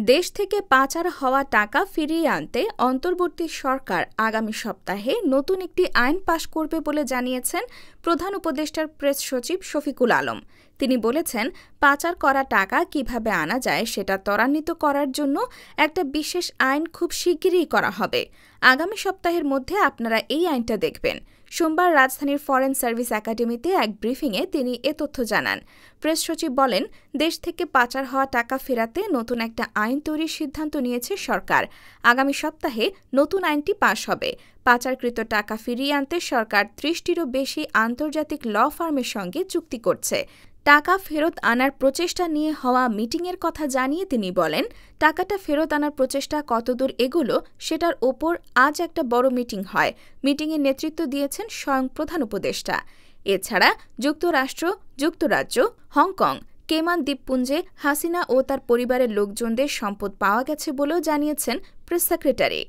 দেশ থেকে পাচার হওয়া টাকা ফিরিয়ে আনতে অন্তর্বর্তী সরকার আগামী সপ্তাহে নতুন একটি আইন পাশ করবে বলে জানিয়েছেন প্রধান উপদেষ্টার প্রেস সচিব শফিকুল আলম। তিনি বলেছেন, পাচার করা টাকা কিভাবে আনা যায় সেটা ত্বরান্বিত করার জন্য একটা বিশেষ আইন খুব শিগগিরই করা হবে। আগামী সপ্তাহের মধ্যে আপনারা এই আইনটা দেখবেন। সোমবার রাজধানীর ফরেন সার্ভিস একাডেমিতে এক ব্রিফিংয়ে তিনি এ তথ্য জানান। প্রেস সচিব বলেন, দেশ থেকে পাচার হওয়া টাকা ফেরাতে নতুন একটা আইন তৈরির সিদ্ধান্ত নিয়েছে সরকার। আগামী সপ্তাহে নতুন আইনটি পাশ হবে। পাচারকৃত টাকা ফিরিয়ে আনতে সরকার ৩০টিরও বেশি আন্তর্জাতিক ল ফার্মের সঙ্গে চুক্তি করছে। টাকা ফেরত আনার প্রচেষ্টা নিয়ে হওয়া মিটিংয়ের কথা জানিয়ে তিনি বলেন, টাকাটা ফেরত আনার প্রচেষ্টা কতদূর এগোলো সেটার ওপর আজ একটা বড় মিটিং হয়। মিটিংয়ের নেতৃত্ব দিয়েছেন স্বয়ং প্রধান উপদেষ্টা। এছাড়া যুক্তরাষ্ট্র, যুক্তরাজ্য, হংকং, কেমান দ্বীপপুঞ্জে হাসিনা ও তার পরিবারের লোকজনদের সম্পদ পাওয়া গেছে বলেও জানিয়েছেন প্রেস সেক্রেটারি।